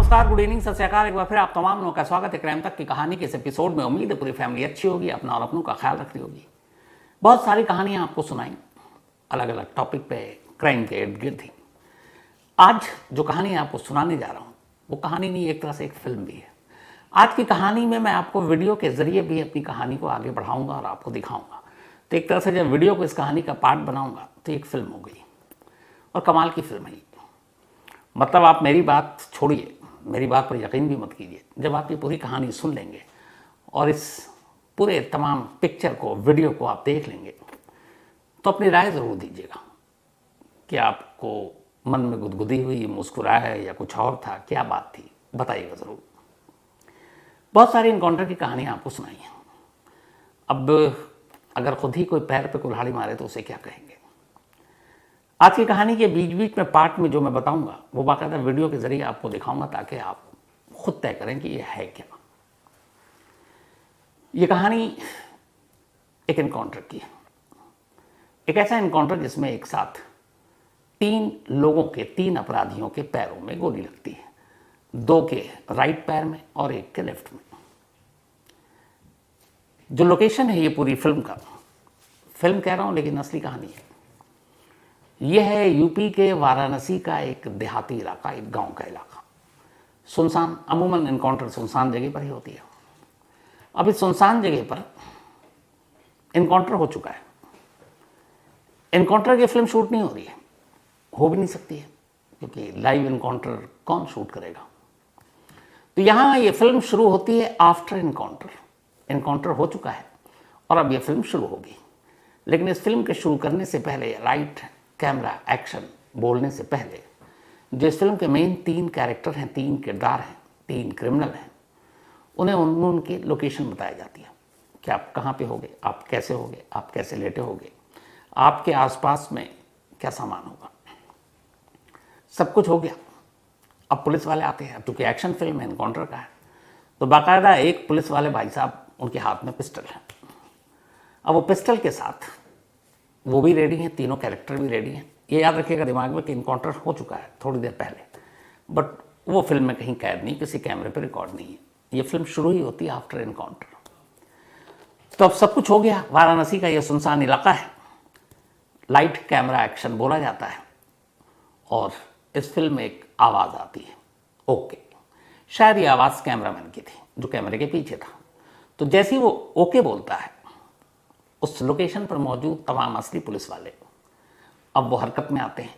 नमस्कार, good evening, सत श्री अकाल। एक बार फिर आप तमाम लोगों का स्वागत है क्राइम तक की कहानी के इस एपिसोड में। उम्मीद है पूरी फैमिली अच्छी होगी, अपना और अपनों का ख्याल रख रही होगी। बहुत सारी कहानियां आपको सुनाई, अलग अलग टॉपिक पे क्राइम के इर्द गिर्द थी। आज जो कहानी आपको सुनाने जा रहा हूँ वो कहानी नहीं, एक तरह से एक फिल्म भी है। आज की कहानी में मैं आपको वीडियो के जरिए भी अपनी कहानी को आगे बढ़ाऊंगा और आपको दिखाऊंगा। तो एक तरह से जब वीडियो को इस कहानी का पार्ट बनाऊंगा तो एक फिल्म हो गई, और कमाल की फिल्म है। मतलब आप मेरी बात छोड़िए, मेरी बात पर यकीन भी मत कीजिए। जब आप ये पूरी कहानी सुन लेंगे और इस पूरे तमाम पिक्चर को, वीडियो को आप देख लेंगे तो अपनी राय ज़रूर दीजिएगा कि आपको मन में गुदगुदी हुई, मुस्कुराया या कुछ और था, क्या बात थी, बताइएगा ज़रूर। बहुत सारी इनकाउंटर की कहानियाँ आपको सुनाई हैं। अब अगर खुद ही कोई पैर पे कुल्हाड़ी मारे तो उसे क्या कहेंगे। आज की कहानी के बीच बीच में पार्ट में जो मैं बताऊंगा वो बाकायदा वीडियो के जरिए आपको दिखाऊंगा, ताकि आप खुद तय करें कि ये है क्या। ये कहानी एक इनकाउंटर की है, एक ऐसा इनकाउंटर जिसमें एक साथ 3 लोगों के, 3 अपराधियों के पैरों में गोली लगती है। 2 के राइट पैर में और 1 के लेफ्ट में। जो लोकेशन है ये पूरी फिल्म का, फिल्म कह रहा हूं लेकिन असली कहानी है, यह है यूपी के वाराणसी का एक देहाती इलाका, एक गांव का इलाका, सुनसान। अमूमन इनकाउंटर सुनसान जगह पर ही होती है। अब इस सुनसान जगह पर इनकाउंटर हो चुका है। इनकाउंटर की फिल्म शूट नहीं हो रही है, हो भी नहीं सकती है, क्योंकि लाइव इनकाउंटर कौन शूट करेगा। तो यहां ये फिल्म शुरू होती है आफ्टर इनकाउंटर। इनकाउंटर हो चुका है और अब ये फिल्म शुरू होगी। लेकिन इस फिल्म के शुरू करने से पहले, राइट कैमरा एक्शन बोलने से पहले, जो इस फिल्म के मेन 3 कैरेक्टर हैं, 3 किरदार हैं, 3 क्रिमिनल हैं, उन्हें उनकी लोकेशन बताई जाती है कि आप कहाँ पे होगे, आप कैसे होगे, आप कैसे लेटे होगे, आपके आसपास में क्या सामान होगा। सब कुछ हो गया। अब पुलिस वाले आते हैं। अब चूंकि एक्शन फिल्म है, एनकाउंटर का है, तो बाकायदा एक पुलिस वाले भाई साहब, उनके हाथ में पिस्टल है। अब वो पिस्टल के साथ वो भी रेडी हैं, तीनों कैरेक्टर भी रेडी हैं। ये याद रखिएगा दिमाग में कि इनकाउंटर हो चुका है थोड़ी देर पहले, बट वो फिल्म में कहीं कैद नहीं, किसी कैमरे पे रिकॉर्ड नहीं है। ये फिल्म शुरू ही होती है आफ्टर इनकाउंटर। तो अब सब कुछ हो गया। वाराणसी का ये सुनसान इलाका है, लाइट कैमरा एक्शन बोला जाता है और इस फिल्म में एक आवाज़ आती है, ओके। शायद ये आवाज़ कैमरामैन की थी जो कैमरे के पीछे था। तो जैसे ही वो ओके बोलता है, उस लोकेशन पर मौजूद तमाम असली पुलिस वाले अब वो हरकत में आते हैं।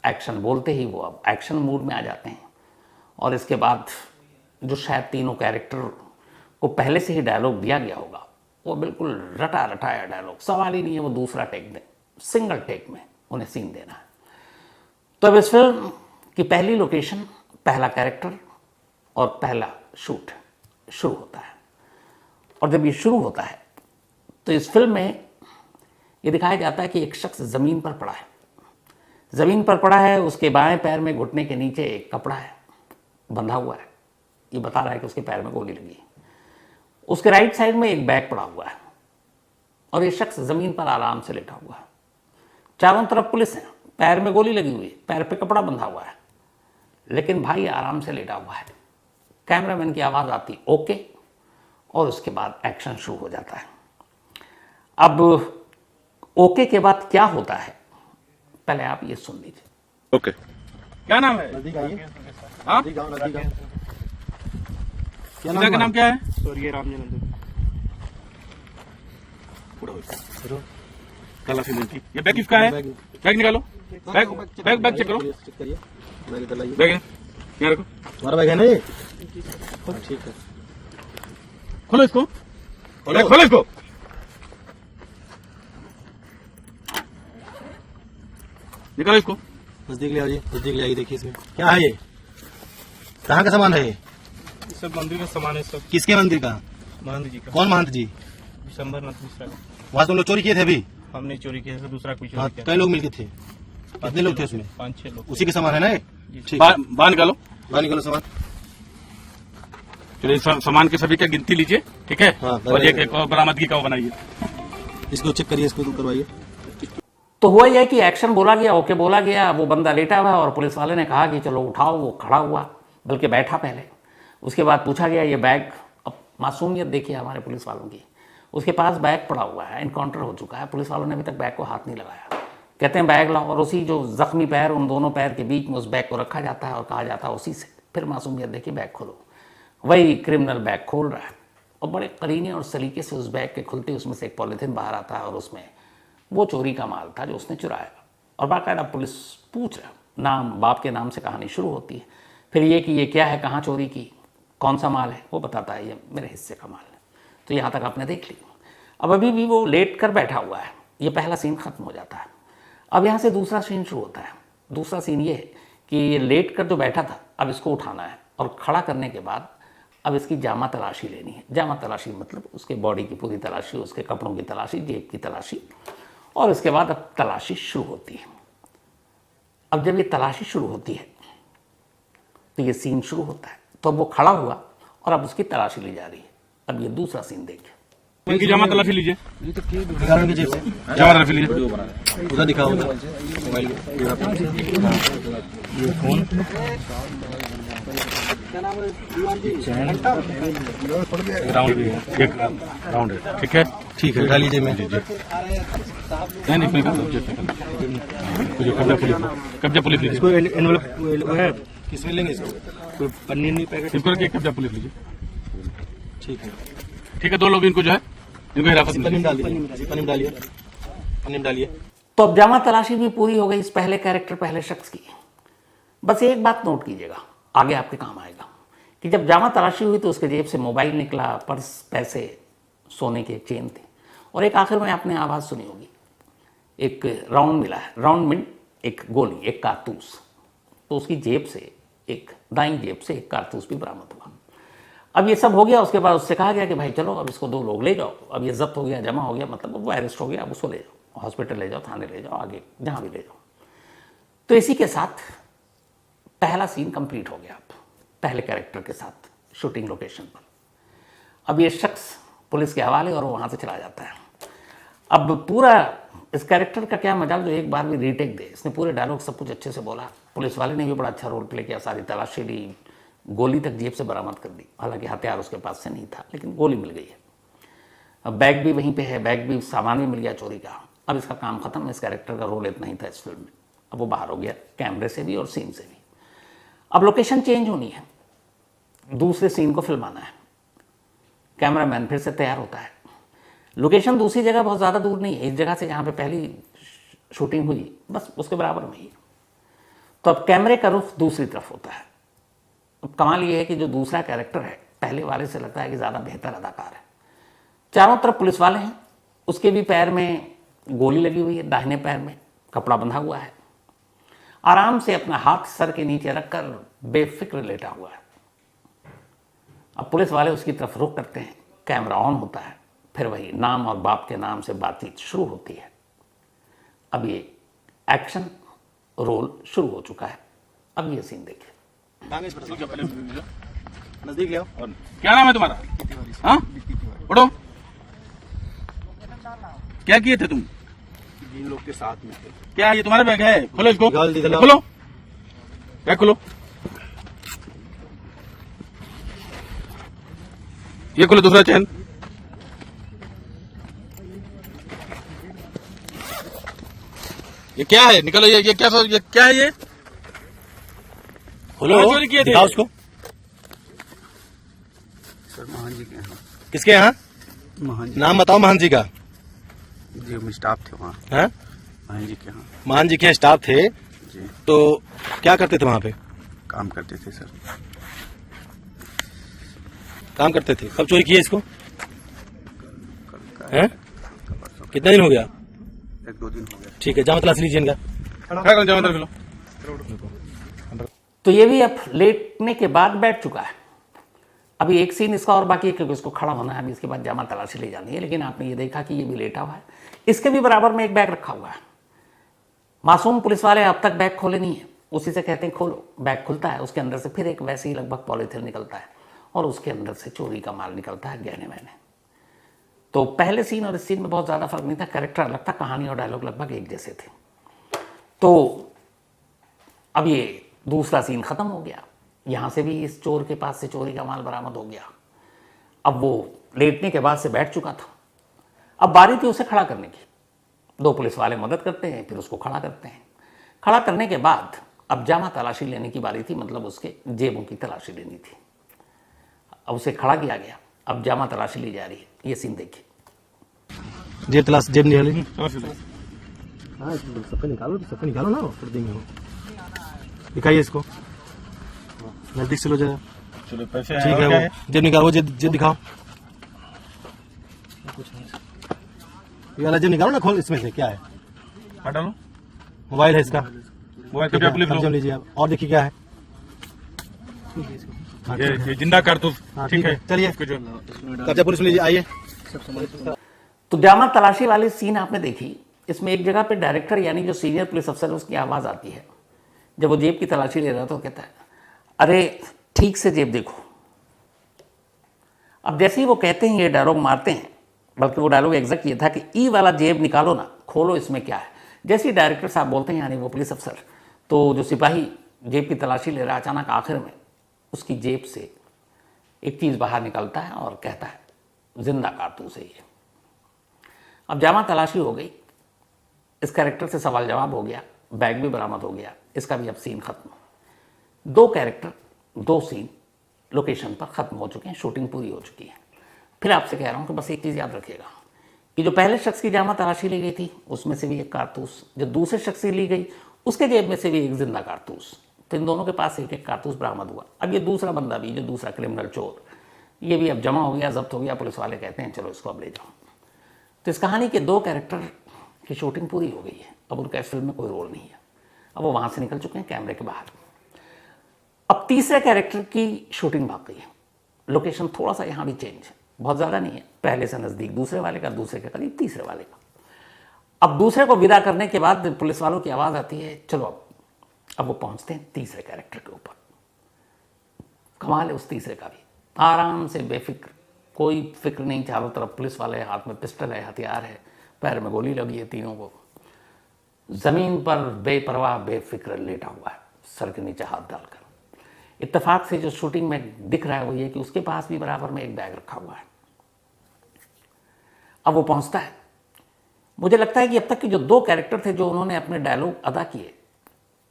एक्शन बोलते ही वो अब एक्शन मूड में आ जाते हैं। और इसके बाद जो शायद तीनों कैरेक्टर को पहले से ही डायलॉग दिया गया होगा, वो बिल्कुल रटा रटाया डायलॉग, सवाल ही नहीं है वो दूसरा टेक दें, सिंगल टेक में उन्हें सीन देना है। तो अब इस फिल्म की पहली लोकेशन, पहला कैरेक्टर और पहला शूट शुरू होता है। और जब ये शुरू होता है तो इस फिल्म में ये दिखाया जाता है कि एक शख्स ज़मीन पर पड़ा है। ज़मीन पर पड़ा है, उसके बाएं पैर में घुटने के नीचे एक कपड़ा है, बंधा हुआ है। ये बता रहा है कि उसके पैर में गोली लगी है। उसके राइट साइड में एक बैग पड़ा हुआ है और ये शख्स ज़मीन पर आराम से लेटा हुआ है। चारों तरफ पुलिस है, पैर में गोली लगी हुई है, पैर पे कपड़ा बंधा हुआ है, लेकिन भाई आराम से लेटा हुआ है। कैमरामैन की आवाज़ आती ओके, और उसके बाद एक्शन शुरू हो जाता है। अब ओके के बाद क्या होता है, पहले आप ये सुन लीजिए। ओके, क्या नाम है? हाँ? पिता का नाम क्या है? स्वर्गीय रामजनंद। काला सीमेंट। ये बैग किसका है? बैग निकालो, बैग बैग बैग चेक करो। बैग है, यहाँ रखो। तुम्हारा बैग है ना ये? ठीक है, खोलो इसको, खोलो इसको। निकालो इसको। नजदीक ले आइए, नजदीक ले आइए। देखिए इसमें क्या है, ये कहाँ का सामान है? ये सब मंदिर का सामान है। सब किसके मंदिर का? महंत जी का। कौन महंत जी? विशंबरनाथ मिश्रा। वहाँ तुम लोग चोरी किए थे अभी? हमने चोरी किया है, दूसरा कोई हाँ, चोरी किया। कई लोग मिलके थे? कितने लोग थे उसमें? 5-6 लोग। उसी के सामान है ना ये? ठीक, बाहर निकालो, बाहर निकालो सामान। चलिए सामान के सभी का गिनती लीजिए, ठीक है? हाँ, और एक बरामदगी का वो बनाइए। इसको चेक करिए, इसको करवाइए। तो हुआ यह कि एक्शन बोला गया, ओके बोला गया, वो बंदा लेटा हुआ और पुलिस वाले ने कहा कि चलो उठाओ। वो खड़ा हुआ, बल्कि बैठा पहले। उसके बाद पूछा गया ये बैग, अब मासूमियत देखिए हमारे पुलिस वालों की, उसके पास बैग पड़ा हुआ है, इनकाउंटर हो चुका है, पुलिस वालों ने अभी तक बैग को हाथ नहीं लगाया। कहते हैं बैग लाओ, और उसी जो जख्मी पैर, उन दोनों पैर के बीच में उस बैग को रखा जाता है और कहा जाता है उसी से फिर मासूमियत देखिए बैग खोलो। वही क्रिमिनल बैग खोल रहा है और बड़े करीने और सलीके से उस बैग के खुलते उसमें से एक पॉलीथीन बाहर आता है और उसमें वो चोरी का माल था जो उसने चुराया। और बाकायदा पुलिस पूछ रहा, नाम बाप के नाम से कहानी शुरू होती है, फिर ये कि ये क्या है, कहाँ चोरी की, कौन सा माल है, वो बताता है ये मेरे हिस्से का माल है। तो यहाँ तक आपने देख ली। अब अभी भी वो लेट कर बैठा हुआ है, ये पहला सीन खत्म हो जाता है। अब यहाँ से दूसरा सीन शुरू होता है। दूसरा सीन ये है कि ये लेट कर जो बैठा था अब इसको उठाना है और खड़ा करने के बाद अब इसकी जामा तलाशी लेनी है। जामा तलाशी मतलब उसके बॉडी की पूरी तलाशी, उसके कपड़ों की तलाशी, जेब की तलाशी, और इसके बाद अब तलाशी शुरू होती है। अब जब ये तलाशी शुरू होती है तो ये सीन शुरू होता है। तो अब वो खड़ा हुआ और अब उसकी तलाशी ली जा रही है। अब ये दूसरा सीन देखिए। इनकी जमा तलाशी लीजिए, दिखा रहे जेब से जमा तलाशी लीजिए। उधर दिखाओ, मोबाइल ये फोन राउंड भी है, एक राउंड है। ठीक है, ठीक है, डाल लीजिए। मैं नहीं नहीं, कब्जा पुलिस लीजिए, इसको एनवलप है, किसमें लेंगे इसको? कोई पन्नी नहीं पैकेट। इसको रखिए, कब्जा पुलिस लीजिए। ठीक है, ठीक है, 2 लोग इनको जो है इनको हिरासत में पन्नी में डाल दीजिए, पन्नी में डालिए, पन्नी में डालिए। तो अब जामा तलाशी भी पूरी हो गई इस पहले कैरेक्टर, पहले शख्स की। बस एक बात नोट कीजिएगा, आगे आपके काम आएगा, कि जब जामा तलाशी हुई तो उसके जेब से मोबाइल निकला, पर्स, पैसे, सोने के चेन थे, और एक आखिर में आपने आवाज़ सुनी होगी, एक राउंड मिला है। राउंड में एक गोली, एक कारतूस। तो उसकी जेब से, एक दाईं जेब से एक कारतूस भी बरामद हुआ। अब ये सब हो गया। उसके बाद उससे कहा गया कि भाई चलो अब इसको 2 लोग ले जाओ, अब ये जब्त हो गया, जमा हो गया, मतलब वो अरेस्ट हो गया, अब उसको ले जाओ, हॉस्पिटल ले जाओ, थाने ले जाओ, आगे जहाँ भी ले जाओ। तो इसी के साथ पहला सीन कंप्लीट हो गया। अब पहले कैरेक्टर के साथ शूटिंग लोकेशन पर अब ये शख्स पुलिस के हवाले और वो वहाँ से चला जाता है। अब पूरा इस कैरेक्टर का क्या मजाल जो एक बार भी रीटेक दे। इसने पूरे डायलॉग सब कुछ अच्छे से बोला, पुलिस वाले ने भी बड़ा अच्छा रोल प्ले किया, सारी तलाशी ली, गोली तक जेब से बरामद कर दी। हालांकि हथियार उसके पास से नहीं था, लेकिन गोली मिल गई है। अब बैग भी वहीं पे है, बैग भी, सामान भी मिल गया चोरी का। अब इसका काम खत्म। इस कैरेक्टर का रोल इतना ही था इस फिल्म में। अब वो बाहर हो गया कैमरे से भी और सीन से भी। अब लोकेशन चेंज होनी है, दूसरे सीन को फिल्माना है। कैमरामैन फिर से तैयार होता है। लोकेशन दूसरी जगह बहुत ज़्यादा दूर नहीं है, इस जगह से जहाँ पे पहली शूटिंग हुई बस उसके बराबर में ही। तो अब कैमरे का रुख दूसरी तरफ होता है। अब कमाल ये है कि जो दूसरा कैरेक्टर है पहले वाले से लगता है कि ज़्यादा बेहतर अदाकार है। चारों तरफ पुलिस वाले हैं, उसके भी पैर में गोली लगी हुई है, दाहिने पैर में कपड़ा बंधा हुआ है, आराम से अपना हाथ सर के नीचे रखकर बेफिक्र लेटा हुआ है। अब पुलिस वाले उसकी तरफ रुख करते हैं, कैमरा ऑन होता है, फिर वही नाम और बाप के नाम से बातचीत शुरू होती है। अब ये एक्शन रोल शुरू हो चुका है। अब ये सीन देखिए। नजदीक ले आओ। और क्या नाम है तुम्हारा? हाँ, उठो। क्या किए थे तुम? इन लोग के साथ में थे। क्या ये तुम्हारा बैग है? खोलो इसको, निकाल दीजिए। खोलो बैग, खोलो ये, खोलो दूसरा चैन। ये क्या है? निकलो, ये क्या है ये? खोलो, कहाँ चोरी किए थे? दिखाओ उसको। सर महान जी के यहाँ। किसके यहाँ? महान जी, नाम बताओ महान जी का। जी हम स्टाफ थे वहाँ, हैं? महान जी के यहाँ महान जी के स्टाफ थे, जी तो क्या करते थे वहाँ पे? काम करते थे सर। काम करते थे। कब चोरी किया इसको? हैं? परसों कितना दिन हो गया? 1-2 दिन हो गया। ठीक है, जामा तलाश लीजिए इनका। क्या करो, जाओ अंदर, खोलो। तो ये भी अब लेटने के बाद बैठ चुका है। अभी एक सीन इसका और बाकी है क्योंकि इसको खड़ा होना है, अभी इसके बाद जामा तलाशी ले जानी है। लेकिन आपने ये देखा कि ये भी लेटा हुआ है, इसके भी बराबर में एक बैग रखा हुआ है। मासूम पुलिस वाले अब तक बैग खोले नहीं है, उसी से कहते हैं खोलो। बैग खुलता है, उसके अंदर से फिर एक वैसे ही लगभग पॉलीथिन निकलता है और उसके अंदर से चोरी का माल निकलता है, गहने वहने। तो पहले सीन और इस सीन में बहुत ज़्यादा फर्क नहीं था, कैरेक्टर अलग था, कहानी और डायलॉग लगभग एक जैसे थे। तो अब ये दूसरा सीन ख़त्म हो गया। यहाँ से भी इस चोर के पास से चोरी का माल बरामद हो गया। अब वो लेटने के बाद से बैठ चुका था, अब बारी थी उसे खड़ा करने की। दो पुलिस वाले मदद करते हैं, फिर उसको खड़ा करते हैं। खड़ा करने के बाद अब जामा तलाशी लेने की बारी थी, मतलब उसके जेबों की तलाशी लेनी थी। अब उसे खड़ा किया गया, अब जामा तलाशी ली जा रही है। ये सीन देखिए। जेब निकाली। समझ लो। हाँ, सबका निकालो ना, फिर देंगे वो। दिखाइए इसको, नजदीक से लो जरा। चलो पैसे ठीक है, वो जेब निकालो, वो जेब दिखाओ। ये वाला जेब निकालो ना, खोल इसमें से क्या है। हटा लो। मोबाइल है इसका, मोबाइल का पुलिस लो। लीजिए आप, और देखिए क्या है। हाँ, ये जिंदा कारतूस। हाँ, ठीक है, चलिए इसको जो कब्जा पुलिस में लीजिए, आइए। तो जामा तलाशी वाली सीन आपने देखी। इसमें एक जगह पे डायरेक्टर यानी जो सीनियर पुलिस अफसर है उसकी आवाज़ आती है। जब वो जेब की तलाशी ले रहा था तो कहता है, अरे ठीक से जेब देखो। अब जैसे ही वो कहते हैं, ये डायलॉग मारते हैं, बल्कि वो डायलॉग एग्जैक्ट ये था कि ई वाला जेब निकालो ना, खोलो इसमें क्या है। जैसे ही डायरेक्टर साहब बोलते हैं, यानी वो पुलिस अफसर, तो जो सिपाही जेब की तलाशी ले रहा है, अचानक आखिर में उसकी जेब से एक चीज़ बाहर निकलता है और कहता है, जिंदा कारतूस है ये। अब जामा तलाशी हो गई, इस कैरेक्टर से सवाल जवाब हो गया, बैग भी बरामद हो गया, इसका भी अब सीन खत्म। दो कैरेक्टर, दो सीन लोकेशन पर खत्म हो चुके हैं, शूटिंग पूरी हो चुकी है। फिर आपसे कह रहा हूँ कि बस एक चीज़ याद रखिएगा कि जो पहले शख्स की जामा तलाशी ली गई थी उसमें से भी एक कारतूस, जो दूसरे शख्स की ली गई उसके जेब में से भी एक जिंदा कारतूस। तो इन दोनों के पास एक एक कारतूस बरामद हुआ। अब ये दूसरा बंदा भी, जो दूसरा क्रिमिनल चोर, ये भी अब जमा हो गया, जब्त हो गया। पुलिस वाले कहते हैं चलो इसको अब ले जाओ। तो इस कहानी के दो कैरेक्टर की शूटिंग पूरी हो गई है, अब उनका इस फिल्म में कोई रोल नहीं है। अब वो वहाँ से निकल चुके हैं कैमरे के बाहर। अब तीसरे कैरेक्टर की शूटिंग बाकी है। लोकेशन थोड़ा सा यहाँ भी चेंज है, बहुत ज़्यादा नहीं है, पहले से नज़दीक दूसरे वाले का, दूसरे के करीब तीसरे वाले का। अब दूसरे को विदा करने के बाद पुलिस वालों की आवाज़ आती है, चलो अब वो पहुँचते हैं तीसरे कैरेक्टर के ऊपर। कमाल है उस तीसरे का भी, आराम से बेफिक्र, कोई फिक्र नहीं, चारों तरफ पुलिस वाले, हाथ में पिस्टल है, हथियार है, पैर में गोली लगी है तीनों को। ज़मीन पर बेपरवाह बेफिक्र लेटा हुआ है, सर के नीचे हाथ डालकर। इत्तेफाक से जो शूटिंग में दिख रहा है वो ये कि उसके पास भी बराबर में एक बैग रखा हुआ है। अब वो पहुंचता है। मुझे लगता है कि अब तक के जो दो कैरेक्टर थे जो उन्होंने अपने डायलॉग अदा किए,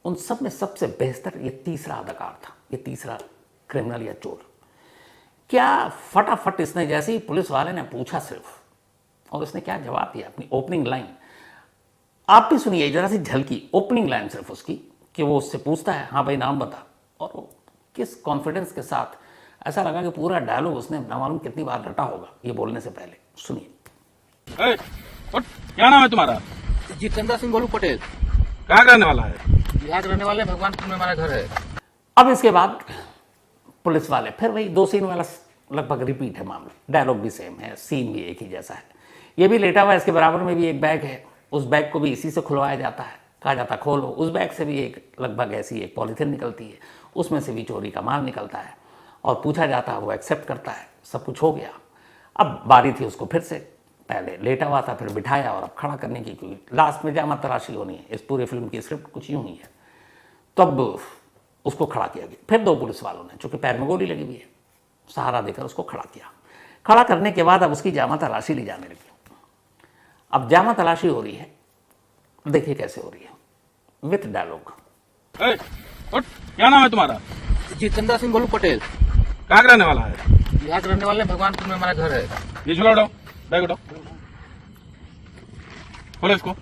उन सब में सबसे बेहतर ये तीसरा अदाकार था, ये तीसरा क्रिमिनल या चोर। क्या फटाफट इसने, जैसे ही पुलिस वाले ने पूछा सिर्फ, और उसने क्या जवाब दिया, अपनी ओपनिंग लाइन आप भी सुनिए जरा सी झलकी, ओपनिंग लाइन सिर्फ उसकी, कि वो उससे पूछता है, हाँ भाई नाम बता, और वो किस कॉन्फिडेंस के साथ, ऐसा लगा कि पूरा डायलॉग उसने ना मालूम कितनी बार रटा होगा ये बोलने से पहले। सुनिए। क्या नाम है तुम्हारा? जितेंद्र सिंह गोलू पटेल। कहाँ का रहने वाला है? बिहार के रहने वाले, भगवानपुर में हमारा घर है। अब इसके बाद पुलिस वाले फिर वही दो सीन वाला लगभग रिपीट है मामला, डायलॉग भी सेम है, सीन भी एक ही जैसा है। ये भी लेटा हुआ है, इसके बराबर में भी एक बैग है, उस बैग को भी इसी से खुलवाया जाता है, कहा जाता है खोलो। उस बैग से भी एक लगभग ऐसी एक पॉलीथिन निकलती है, उसमें से भी चोरी का माल निकलता है और पूछा जाता है, वो एक्सेप्ट करता है। सब कुछ हो गया। अब बारी थी उसको फिर से, पहले लेटा हुआ था, फिर बिठाया और अब खड़ा करने की, क्योंकि लास्ट में जामा तलाशी होनी है। इस पूरे फिल्म की स्क्रिप्ट कुछ यूँ ही है। तो अब उसको खड़ा किया गया। फिर दो पुलिस वालों ने, चूँकि पैर में गोली लगी हुई है, सहारा देकर उसको खड़ा किया। खड़ा करने के बाद अब उसकी जामा तलाशी ली जाने लगी। अब जामा तलाशी हो रही है, देखिए कैसे हो रही है, विथ डायलॉग। क्या नाम है तुम्हारा? जितेंद्र सिंह गोलू पटेल। कहाँ का रहने वाला है? बिहार के रहने वाले, भगवानपुर में हमारा घर है। ये झोला उठाओ, बैग उठाओ, खोलो इसको।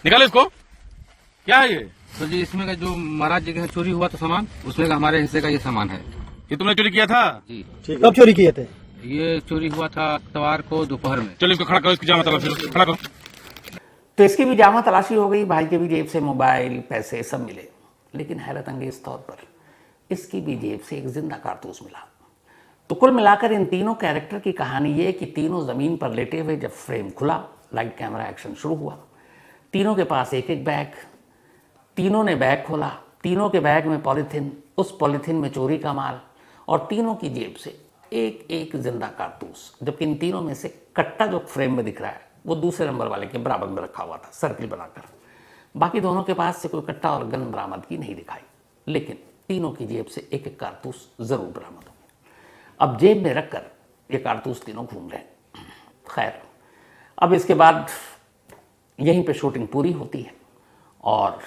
निकालो इसको। क्या है ये? तो जी इसमें का जो महाराज जी के यहाँ चोरी हुआ था सामान, उसमें का हमारे हिस्से का ये सामान है ये तुमने चोरी किया था? जी। ठीक, कब चोरी किए थे? ये चोरी हुआ था इतवार को दोपहर में। चलो इसको खड़ा करो, इसकी जामा तलाशी खड़ा करो। तो इसकी भी जामा तलाशी हो गई, भाई के भी जेब से मोबाइल, पैसे सब मिले, लेकिन हैरत अंगेज तौर पर इसकी भी जेब से एक जिंदा कारतूस मिला। तो कुल मिलाकर इन तीनों कैरेक्टर की कहानी ये कि तीनों ज़मीन पर लेटे हुए, जब फ्रेम खुला, लाइट कैमरा एक्शन शुरू हुआ, तीनों के पास एक एक बैग, तीनों ने बैग खोला, तीनों के बैग में पॉलीथिन, उस पॉलीथिन में चोरी का माल, और तीनों की जेब से एक एक जिंदा कारतूस। जबकि इन तीनों में से कट्टा जो फ्रेम में दिख रहा है वो दूसरे नंबर वाले के बराबर में रखा हुआ था सर्किल बनाकर। बाकी दोनों के पास से कोई कट्टा और गन बरामद की नहीं दिखाई, लेकिन तीनों की जेब से एक एक कारतूस जरूर बरामद हो गए। अब जेब में रखकर ये कारतूस तीनों घूम रहे हैं। खैर, अब इसके बाद यहीं पे शूटिंग पूरी होती है और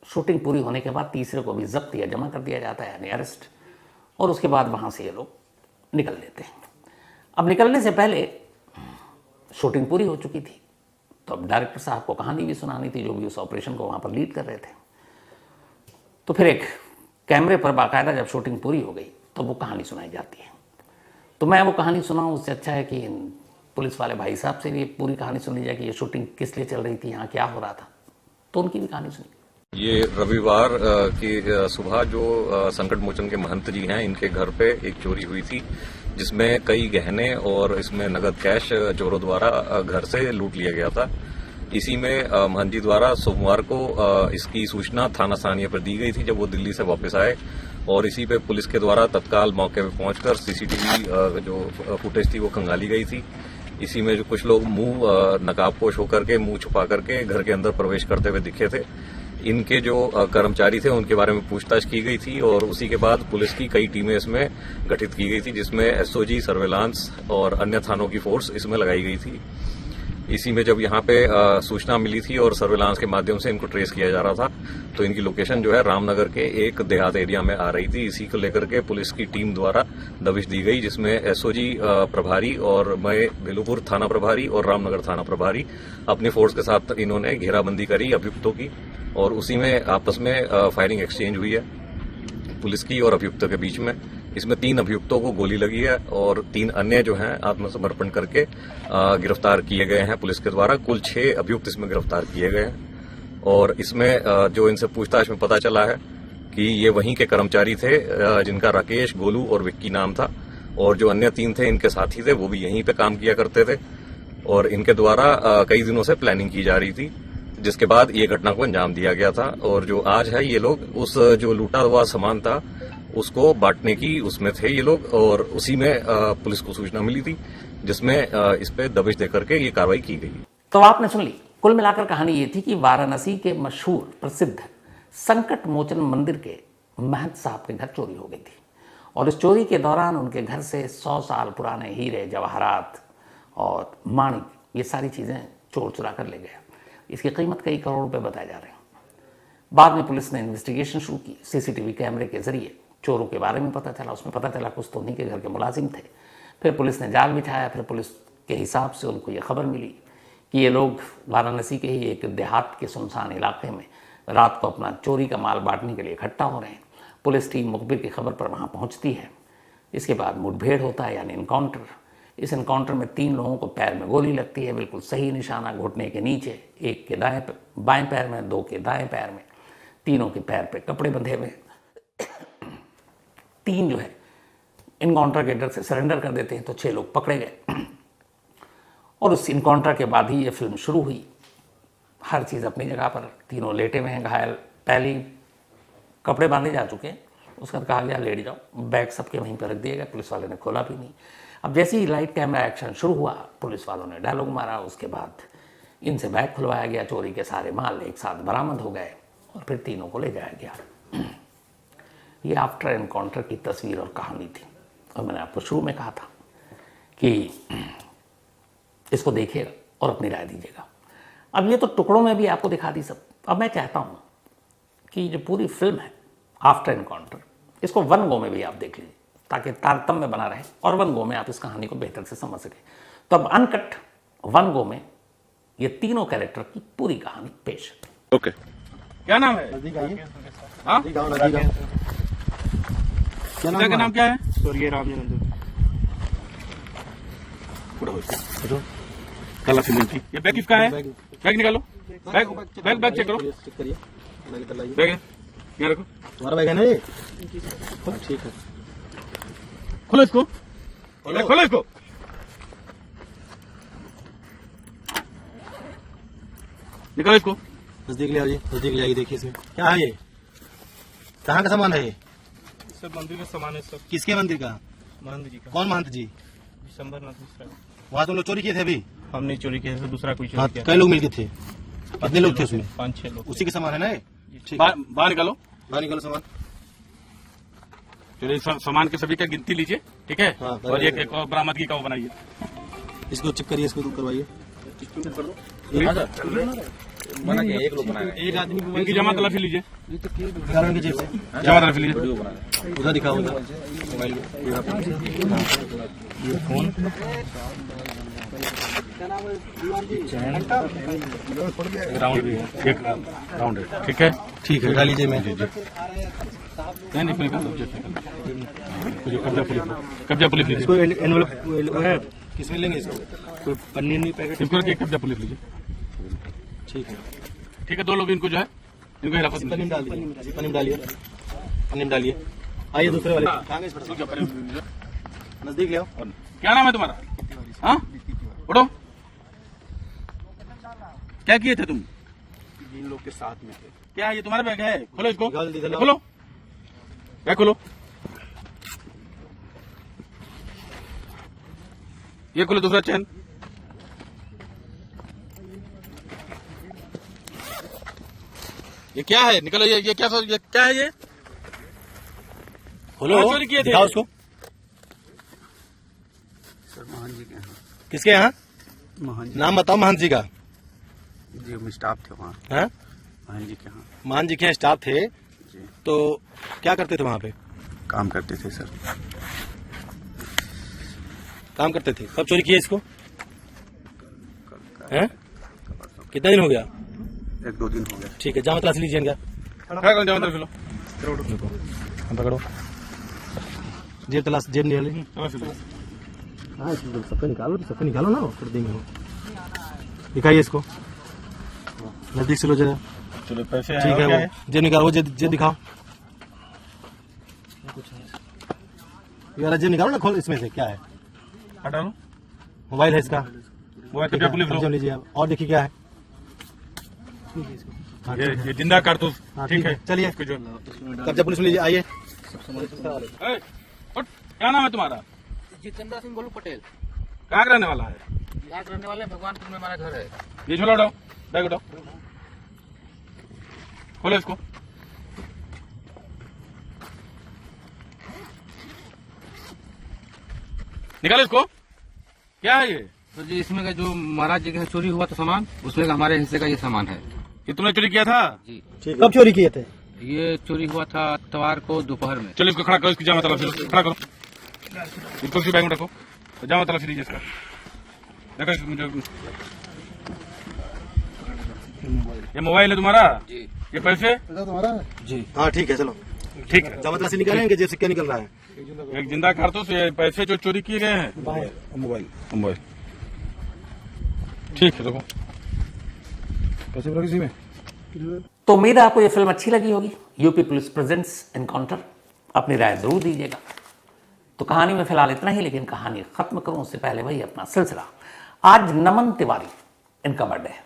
शूटिंग पूरी होने के बाद तीसरे को भी जब्त या जमा कर दिया जाता है, यानी अरेस्ट, और उसके बाद वहाँ से ये लोग निकल लेते हैं। अब निकलने से पहले शूटिंग पूरी हो चुकी थी, तो अब डायरेक्टर साहब को कहानी भी सुनानी थी, जो भी उस ऑपरेशन को वहाँ पर लीड कर रहे थे। तो फिर एक कैमरे पर बाकायदा जब शूटिंग पूरी हो गई तो वो कहानी सुनाई जाती है। तो मैं वो कहानी सुनाऊँ, उससे अच्छा है कि पुलिस वाले भाई साहब से भी पूरी कहानी सुन ली जाए कि ये शूटिंग किस लिए चल रही थी, यहाँ क्या हो रहा था। तो उनकी भी कहानी सुनी। ये रविवार की सुबह जो संकट मोचन के महंत जी हैं, इनके घर पे एक चोरी हुई थी, जिसमें कई गहने और इसमें नगद कैश चोरों द्वारा घर से लूट लिया गया था। इसी में महंत जी द्वारा सोमवार को इसकी सूचना थाना स्थानीय पर दी गई थी जब वो दिल्ली से वापस आए, और इसी पे पुलिस के द्वारा तत्काल मौके पे पहुंचकर सीसीटीवी जो फुटेज थी वो खंगाली गई थी। इसी में जो कुछ लोग मुंह नकाबपोश होकर के, मुंह छुपा करके घर के अंदर प्रवेश करते हुए दिखे थे। इनके जो कर्मचारी थे उनके बारे में पूछताछ की गई थी और उसी के बाद पुलिस की कई टीमें इसमें गठित की गई थी, जिसमें एसओजी, सर्वेलांस और अन्य थानों की फोर्स इसमें लगाई गई थी। इसी में जब यहाँ पे सूचना मिली थी और सर्वेलांस के माध्यम से इनको ट्रेस किया जा रहा था, तो इनकी लोकेशन जो है रामनगर के एक देहात एरिया में आ रही थी। इसी को लेकर के पुलिस की टीम द्वारा दबिश दी गई, जिसमें एसओजी प्रभारी और मैं भेलूपुर थाना प्रभारी और रामनगर थाना प्रभारी अपनी फोर्स के साथ इन्होंने घेराबंदी करी अभियुक्तों की, और उसी में आपस में फायरिंग एक्सचेंज हुई है पुलिस की और अभियुक्तों के बीच में। इसमें 3 अभियुक्तों को गोली लगी है और 3 अन्य जो हैं आत्मसमर्पण करके गिरफ्तार किए गए हैं पुलिस के द्वारा। कुल 6 अभियुक्त इसमें गिरफ्तार किए गए हैं और इसमें जो इनसे पूछताछ में पता चला है कि ये वहीं के कर्मचारी थे, जिनका राकेश, गोलू और विक्की नाम था, और जो अन्य 3 थे इनके साथी थे वो भी यहीं पे काम किया करते थे, और इनके द्वारा कई दिनों से प्लानिंग की जा रही थी, जिसके बाद ये घटना को अंजाम दिया गया था। और जो आज है, ये लोग उस जो लूटा हुआ सामान था उसको बांटने की उसमें थे ये लोग, और उसी में पुलिस को सूचना मिली थी, जिसमें इस पे दबिश देकर के ये कार्रवाई की गई। तो आपने सुन ली। कुल मिलाकर कहानी ये थी कि वाराणसी के मशहूर प्रसिद्ध संकट मोचन मंदिर के महंत साहब के घर चोरी हो गई थी, और इस चोरी के दौरान उनके घर से 100 साल पुराने हीरे, जवाहरात और माणिक, ये सारी चीज़ें चोर चुरा कर ले गया। इसकी कीमत कई करोड़ रुपए बताए जा रहे हैं। बाद में पुलिस ने इन्वेस्टिगेशन शुरू की। सीसीटीवी कैमरे के जरिए चोरों के बारे में पता चला। उसमें पता चला कुछ तो उन्हीं के घर के मुलाजिम थे। फिर पुलिस ने जाल बिछाया। फिर पुलिस के हिसाब से उनको ये खबर मिली कि ये लोग वाराणसी के ही एक देहात के सुनसान इलाके में रात को अपना चोरी का माल बांटने के लिए इकट्ठा हो रहे हैं। पुलिस टीम मुखबिर की खबर पर वहाँ पहुँचती है। इसके बाद मुठभेड़ होता है, यानी इनकाउंटर। इस इनकाउंटर में 3 लोगों को पैर में गोली लगती है, बिल्कुल सही निशाना घुटने के नीचे, एक के बाएं पैर में, 2 के दाएं पैर में, तीनों के पैर पे कपड़े बंधे हुए। 3 जो है इनकाउंटर के डर से सरेंडर कर देते हैं, तो 6 लोग पकड़े गए। और उस इनकाउंटर के बाद ही ये फिल्म शुरू हुई। हर चीज़ अपनी जगह पर, तीनों लेटे हुए हैं घायल, पहले कपड़े बांधे जा चुके हैं, उसके बाद कहा गया लेट जाओ, बैग सबके वहीं पर रख दिए गए, पुलिस वाले ने खोला भी नहीं। अब जैसे ही लाइट कैमरा एक्शन शुरू हुआ, पुलिस वालों ने डायलॉग मारा, उसके बाद इनसे बैग खुलवाया गया, चोरी के सारे माल एक साथ बरामद हो गए और फिर तीनों को ले जाया गया। ये आफ्टर एनकाउंटर की तस्वीर और कहानी थी, और मैंने आपको शुरू में कहा था कि इसको देखिएगा और अपनी राय दीजिएगा। अब ये तो टुकड़ों में भी आपको दिखा दी सब। अब मैं चाहता हूँ कि जो पूरी फिल्म है आफ्टर एनकाउंटर, इसको 1 गो में भी आप देख लीजिए, ताकि तारतम्य बना रहे और 1 गो में आप इस कहानी को बेहतर से समझ सकें। तो अब अनकट 1 गो में ये तीनों कैरेक्टर की पूरी कहानी पेश है। ओके, क्या नाम है? हाँ? पिता का नाम क्या है? स्वर्गीय रामचंद्र। काला सीमेंट। ये बैग किसका है? बैग निकालो, बैग चेक करो। बैग है, यहाँ रखो। तुम्हारा बैग है ना ये? ठीक है, खोलो इसको, खोलो इसको। निकालो इसको। नजदीक ले आइए, नजदीक ले आइए, देखिए इसमें क्या है। ये कहाँ का सामान है? ये सब मंदिर का सामान है। सब किसके मंदिर का? महंत जी का। कौन महंत जी? दिसंबर नाथ मिश्रा। वहाँ तुम लोग चोरी किए थे अभी? हमने चोरी किया है, दूसरा कोई हाँ, चोरी किया। कई लोग मिलके थे, कितने लोग थे उसमें? 5-6 लोग। उसी के सामान है ना ये? ठीक है, बाहर निकालो। बाहर निकालो सामान। चलिए सामान के सभी का गिनती लीजिए, ठीक है। हाँ, और एक एक और बरामदगी का वो बनाइए। इसको चेक करिए, इसको करवाइए। मना किया एक लोग बनाए। एक आदमी को इनकी जमा तलाशी लीजिए, कारण की जेब से जमा तलाशी लीजिए। उधर दिखाओ, उधर मोबाइल ये फोन राउंड भी है, एक राउंड है। ठीक है। ठीक है, डाल लीजिए। मैं नहीं निकल कब्जा पुलिस लीजिए। इसको एनवेलप किसमें लेंगे? इसको कोई पन्नी नहीं पैकेट? इसको रखिए, कब्जा पुलिस लीजिए। ठीक है, ठीक है, 2 लोग इनको जो है इनको हिरासत में पन्नी में डाल दीजिए, पन्नी में डालिए, पन्नी में डालिए। आइए दूसरे वाले नजदीक ले आओ। क्या नाम है तुम्हारा? हाँ, उठो। क्या किए थे तुम? इन लोग के साथ में थे। क्या है ये तुम्हारा बैग है? खोलो इसको, निकाल दीजिए। खोलो बैग, खोलो ये, खोलो दूसरा चैन। ये क्या है? निकलो, ये क्या है ये? खोलो, कहाँ चोरी किए थे? दिखाओ उसको। किसके यहाँ? नाम बताओ महंत जी का। जी हम स्टाफ थे वहाँ, हाँ? महन जी के यहाँ महंत जी के यहाँ स्टाफ थे, तो क्या करते थे वहाँ पे? काम करते थे सर। काम करते थे। कब चोरी किया इसको? हैं? कितना दिन हो गया? 1-2 दिन हो गया। ठीक है, जामा तलाश लीजिए इनका। क्या करो, जमा तलाशी लो। पकड़ो, जेब तलाश, जेब निकालो। तलाशी लो। हाँ, सबका निकालो ना, पर्दे में हो। दिखाइए इसको, नजदीक से लो जरा। चलो पैसे ठीक है, वो जेब निकालो, वो जेब दिखाओ। ये वाला जेब निकालो ना, खोल इसमें से क्या है? हटा लो। मोबाइल है इसका। वो कब्जा पुलिस लो। कब्जा लीजिए आप। और देखिए क्या है। हाँ, ये जिंदा कारतूस। हाँ, ठीक है, चलिए इसको जो कब्जा पुलिस में लीजिए। आइए। ए, उठ, क्या नाम है तुम्हारा? जितेंद्र सिंह गोलू पटेल। कहाँ का रहने वाला है? यहाँ रहने वाले भगवानपुर में हमारा घर है। ये झोला उठाओ, बैग उठाओ, खोलो इसको। निकालो इसको। क्या है ये? तो जी इसमें का जो महाराज जी के यहाँ चोरी हुआ था सामान, उसमें का हमारे हिस्से का ये सामान है। ये तुमने चोरी किया था? जी, कब चोरी किए थे? ये चोरी हुआ था इतवार को दोपहर में। चलो इसको खड़ा करो, इसकी जमा तलाशी लो, खड़ा करो, इसको उसकी बैग में रखो, तो जमा तलाशी लीजिए इसका। देखो मुझे, ये मोबाइल है तुम्हारा? जी। ये पैसे? जी हाँ, ठीक है, चलो। ठीक है। जामा तलाशी निकालेंगे, जेब से क्या निकल रहा है? एक जिंदा कारतूस, ये पैसे जो चोरी किए गए हैं। मोबाइल ठीक है, देखो पैसे रखो इसी में। तो उम्मीद है आपको ये फिल्म अच्छी लगी होगी, यूपी पुलिस प्रेजेंट्स एनकाउंटर। अपनी राय जरूर दीजिएगा। तो कहानी में फिलहाल इतना ही, लेकिन कहानी खत्म करूं उससे पहले वही अपना सिलसिला। आज नमन तिवारी, इनका बर्थडे है।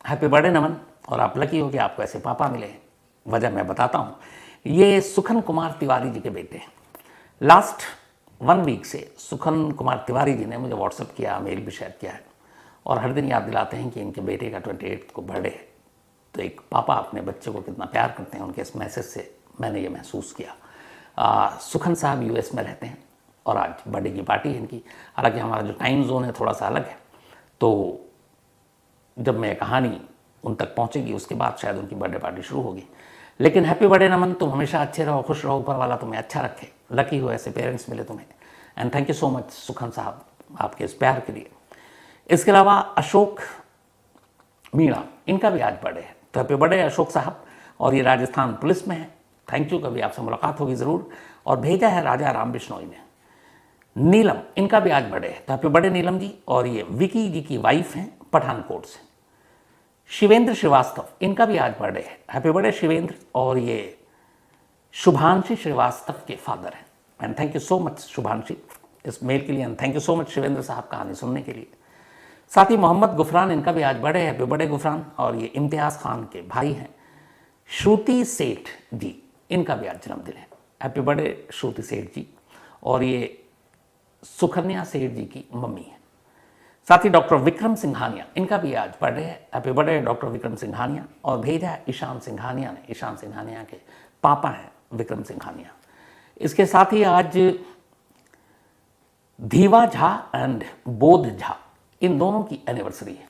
हैप्पी बर्थडे नमन। और आप लकी हो कि आपको ऐसे पापा मिले हैं। वजह मैं बताता हूं। ये सुखन कुमार तिवारी जी के बेटे हैं। लास्ट 1 वीक से सुखन कुमार तिवारी जी ने मुझे व्हाट्सएप किया, मेल भी शेयर किया है, और हर दिन याद दिलाते हैं कि इनके बेटे का 28 को बर्थडे है। तो एक पापा अपने बच्चे को कितना प्यार करते हैं, उनके इस मैसेज से मैंने ये महसूस किया। सुखन साहब यूएस में रहते हैं और आज बर्थडे की पार्टी है इनकी। हालांकि हमारा जो टाइम जोन है थोड़ा सा अलग है, तो जब मैं कहानी उन तक पहुंचेगी उसके बाद शायद उनकी बर्थडे पार्टी शुरू होगी। लेकिन हैप्पी बर्थडे नमन, तुम हमेशा अच्छे रहो, खुश रहो, ऊपर वाला तुम्हें अच्छा रखे। लकी हो ऐसे पेरेंट्स मिले तुम्हें। And thank you so much सुखन साहब आपके इस प्यार के लिए। इसके अलावा अशोक मीणा, इनका भी आज बर्थडे है। तो हैप्पी बर्थडे अशोक साहब। और ये राजस्थान पुलिस में है। थैंक यू, कभी आपसे मुलाकात होगी ज़रूर। और भेजा है राजा राम बिश्नोई ने। नीलम, इनका भी आज बर्थडे है। तो हैप्पी बर्थडे नीलम जी। और ये विकी जी की वाइफ हैं पठानकोट से। शिवेंद्र श्रीवास्तव, इनका भी आज बर्थडे है। Happy birthday Shivendra. और ये शुभांशी श्रीवास्तव के फादर हैं। And thank you so much Shubhanshi इस मेल के लिए। And thank you so much Shivendra साहब कहानी सुनने के लिए। साथ ही मोहम्मद गुफरान, इनका भी आज बर्थडे है। Happy birthday Gufran. और ये इम्तियाज़ खान के भाई हैं श्रुति सेठ जी, इनका भी आज जन्मदिन है। हैप्पी बर्थडे श्रुति सेठ जी। और ये सुकन्या सेठ जी की मम्मी है। साथ ही डॉक्टर विक्रम सिंघानिया, इनका भी आज बर्थडे है। Happy birthday doctor Vikram Singhania. और भेजा है ईशान सिंघानिया ने, ईशान सिंघानिया के पापा हैं विक्रम सिंघानिया। इसके साथ ही आज धीवा झा एंड बोध झा, इन दोनों की एनिवर्सरी है।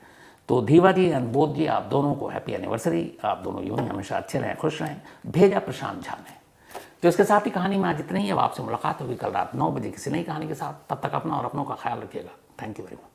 तो धीवा जी एंड बोध जी, आप दोनों को हैप्पी एनिवर्सरी। आप दोनों यूं ही हमेशा अच्छे रहें, खुश रहें। भेजा प्रशांत झा ने। तो इसके साथ ही कहानी में आज इतना ही। अब आपसे मुलाकात होगी कल रात 9 बजे किसी नई कहानी के साथ। तब तक अपना और अपनों का ख्याल रखिएगा। Thank you very much.